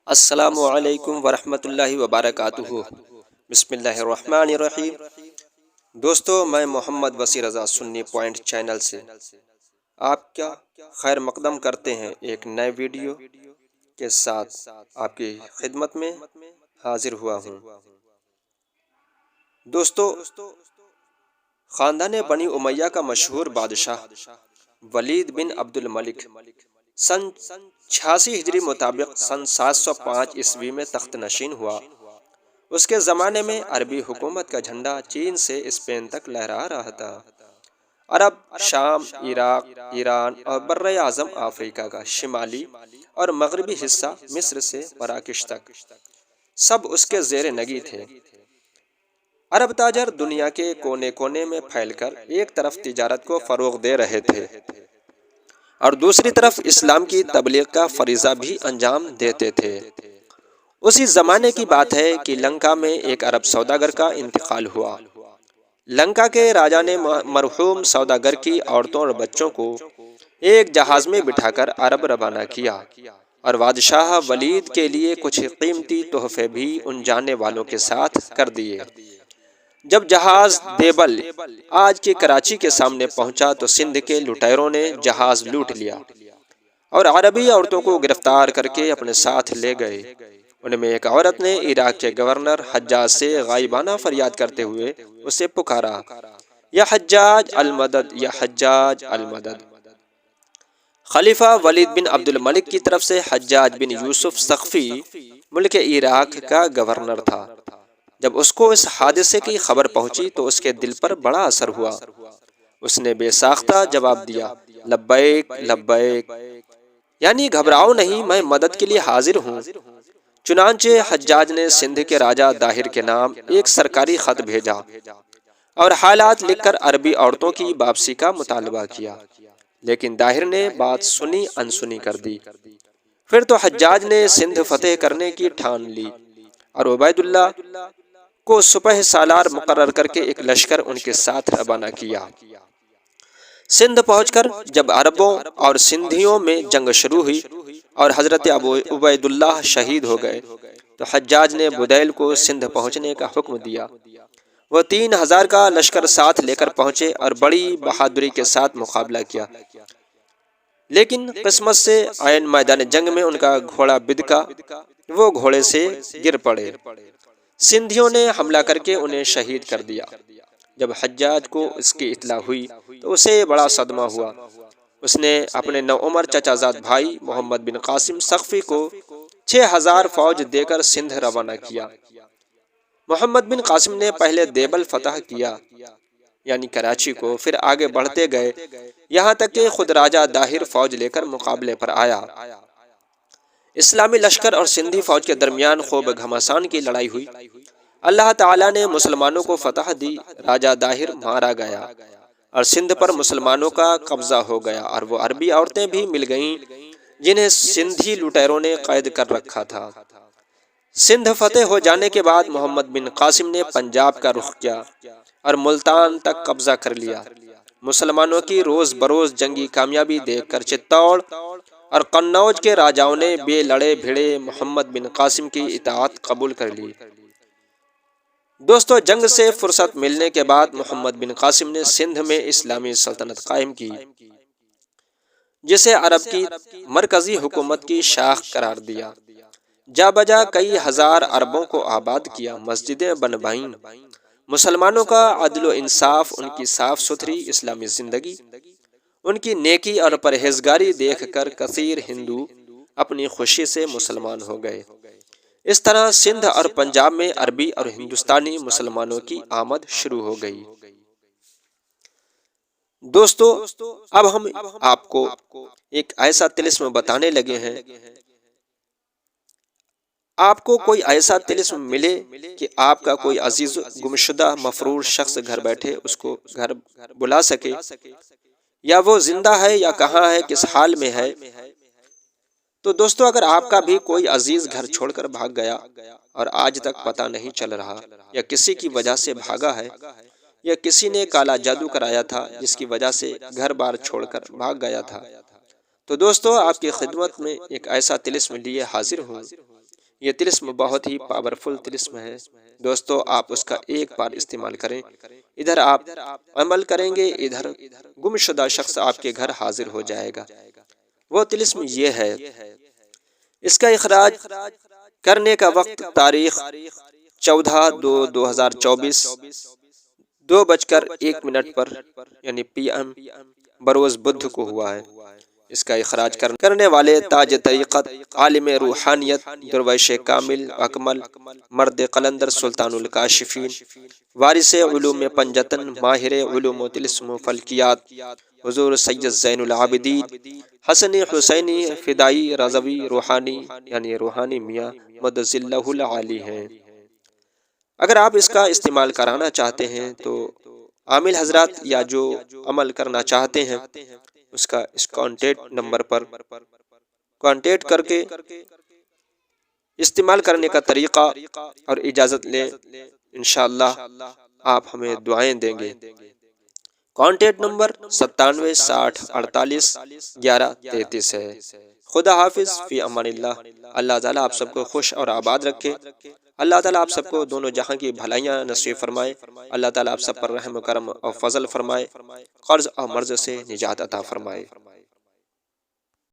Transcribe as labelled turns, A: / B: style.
A: السلام علیکم ورحمۃ اللہ وبرکاتہ۔ بسم اللہ الرحمن الرحیم۔ دوستو، میں محمد وسیع رضا سنی پوائنٹ چینل سے آپ کا خیر مقدم کرتے ہیں ایک نئے ویڈیو کے ساتھ آپ کی خدمت میں حاضر ہوا ہوں۔ دوستو، خاندان بنی امیہ کا مشہور بادشاہ ولید بن عبد الملک سن 86 ہجری مطابق سن 705 عیسوی میں تخت نشین ہوا۔ اس کے زمانے میں عربی حکومت کا جھنڈا چین سے اسپین تک لہرا رہا تھا۔ عرب، شام، عراق، ایران اور بر اعظم افریقہ کا شمالی اور مغربی حصہ مصر سے مراکش تک سب اس کے زیر نگی تھے۔ عرب تاجر دنیا کے کونے کونے میں پھیل کر ایک طرف تجارت کو فروغ دے رہے تھے اور دوسری طرف اسلام کی تبلیغ کا فریضہ بھی انجام دیتے تھے۔ اسی زمانے کی بات ہے کہ لنکا میں ایک عرب سوداگر کا انتقال ہوا۔ لنکا کے راجا نے مرحوم سوداگر کی عورتوں اور بچوں کو ایک جہاز میں بٹھا کر عرب روانہ کیا اور بادشاہ ولید کے لیے کچھ قیمتی تحفے بھی ان جانے والوں کے ساتھ کر دیے۔ جب جہاز دیبل آج کے کراچی کے سامنے پہنچا تو سندھ کے لٹیروں نے جہاز لوٹ لیا اور عربی عورتوں کو گرفتار کر کے اپنے ساتھ لے گئے۔ ان میں ایک عورت نے عراق کے گورنر حجاج سے غائبانہ فریاد کرتے ہوئے اسے پکارا، یا حجاج المدد، یا حجاج المدد۔ خلیفہ ولید بن عبد الملک کی طرف سے حجاج بن یوسف ثقفی ملک عراق کا گورنر تھا۔ جب اس کو اس حادثے کی خبر پہنچی تو اس کے دل پر بڑا اثر ہوا۔ اس نے بے ساختہ جواب دیا، لبیک لبیک، یعنی گھبراؤ نہیں، میں مدد کے لیے حاضر ہوں۔ چنانچہ حجاج نے سندھ کے راجہ داہر کے نام ایک سرکاری خط بھیجا اور حالات لکھ کر عربی عورتوں کی واپسی کا مطالبہ کیا، لیکن داہر نے بات سنی انسنی کر دی۔ پھر تو حجاج نے سندھ فتح کرنے کی ٹھان لی اور عبید اللہ کو سپہ سالار مقرر کر کے ایک لشکر ان کے ساتھ روانہ کیا۔ سندھ پہنچ کر جب عربوں اور سندھیوں میں جنگ شروع ہوئی اور حضرت ابو عبید اللہ شہید ہو گئے تو حجاج نے بدیل کو سندھ پہنچنے کا حکم دیا۔ وہ 3000 کا لشکر ساتھ لے کر پہنچے اور بڑی بہادری کے ساتھ مقابلہ کیا، لیکن قسمت سے عین میدان جنگ میں ان کا گھوڑا بدکا، وہ گھوڑے سے گر پڑے۔ سندھیوں نے حملہ کر کے انہیں شہید کر دیا۔ جب حجاج کو اس کی اطلاع ہوئی تو اسے بڑا صدمہ ہوا۔ اس نے اپنے نوعمر چچا زاد بھائی محمد بن قاسم ثقفی کو 6000 فوج دے کر سندھ روانہ کیا۔ محمد بن قاسم نے پہلے دیبل فتح کیا، یعنی کراچی کو، پھر آگے بڑھتے گئے یہاں تک کہ خود راجہ داہر فوج لے کر مقابلے پر آیا۔ اسلامی لشکر اور سندھی فوج کے درمیان خوب گھمسان کی لڑائی ہوئی۔ اللہ تعالیٰ نے مسلمانوں کو فتح دی، راجہ داہر مارا گیا اور سندھ پر مسلمانوں کا قبضہ ہو گیا اور وہ عربی عورتیں بھی مل گئیں جنہیں سندھی لٹیروں نے قید کر رکھا تھا۔ سندھ فتح ہو جانے کے بعد محمد بن قاسم نے پنجاب کا رخ کیا اور ملتان تک قبضہ کر لیا۔ مسلمانوں کی روز بروز جنگی کامیابی دیکھ کر چتوڑ اور قنوج کے راجاؤں نے بے لڑے بھیڑے محمد بن قاسم کی اطاعت قبول کر لی۔ دوستو، جنگ سے فرصت ملنے کے بعد محمد بن قاسم نے سندھ میں اسلامی سلطنت قائم کی، جسے عرب کی مرکزی حکومت کی شاخ قرار دیا۔ جا بجا کئی ہزار عربوں کو آباد کیا، مسجدیں بنوائیں۔ مسلمانوں کا عدل و انصاف، ان کی صاف ستھری اسلامی زندگی، ان کی نیکی اور پرہیزگاری دیکھ کر کثیر ہندو اپنی خوشی سے مسلمان ہو گئے۔ اس طرح سندھ اور پنجاب میں عربی اور ہندوستانی مسلمانوں کی آمد شروع ہو گئی۔ دوستو، اب ہم آپ کو ایک ایسا طلسم بتانے لگے ہیں۔ آپ کو کوئی ایسا طلسم ملے کہ آپ کا کوئی عزیز گمشدہ مفرور شخص گھر بیٹھے اس کو گھر بلا سکے، یا وہ زندہ ہے یا کہاں ہے، کس حال میں ہے۔ تو دوستو، اگر آپ کا بھی کوئی عزیز گھر چھوڑ کر بھاگ گیا اور آج تک پتہ نہیں چل رہا، یا کسی کی وجہ سے بھاگا ہے، یا کسی نے کالا جادو کرایا تھا جس کی وجہ سے گھر بار چھوڑ کر بھاگ گیا تھا، تو دوستو، آپ کی خدمت میں ایک ایسا طلسم لیے حاضر ہوں یہ طلسم بہت ہی پاورفل طلسم ہے دوستو، آپ اس کا ایک بار استعمال کریں، ادھر آپ عمل کریں گے، ادھر گمشدہ شخص آپ کے گھر حاضر ہو جائے گا۔ وہ طلسم یہ ہے، اس کا اخراج کرنے کا وقت تاریخ 14/2/2024 2:01 پر یعنی PM بروز بدھ کو ہوا ہے۔ اس کا اخراج کرنے والے تاج طریقت، عالم روحانیت، درویش کامل اکمل، مرد قلندر سلطان الکاشفین، وارث علوم پنجتن، ماہر علوم و طلسم و فلکیات، حضور سید زین العابدین حسنی حسینی فدائی رضوی روحانی یعنی روحانی میاں مدظ اللہ العالی ہیں۔ اگر آپ اس کا استعمال کرانا چاہتے ہیں تو عامل حضرات یا جو عمل کرنا چاہتے ہیں اس کا اس کانٹیکٹ نمبر پر کانٹیکٹ کر کے استعمال کرنے کا طریقہ اور اجازت لیں، انشاءاللہ آپ ہمیں دعائیں دیں گے۔ کانٹیکٹ نمبر 9760481133 ہے۔ خدا حافظ، فی امان اللہ۔ اللہ تعالیٰ آپ سب کو خوش اور آباد رکھے۔ اللہ تعالیٰ آپ سب کو دونوں جہاں کی بھلائیاں نصیب فرمائے۔ اللہ تعالیٰ آپ سب پر رحم و کرم اور فضل فرمائے، قرض اور مرض سے نجات عطا فرمائے۔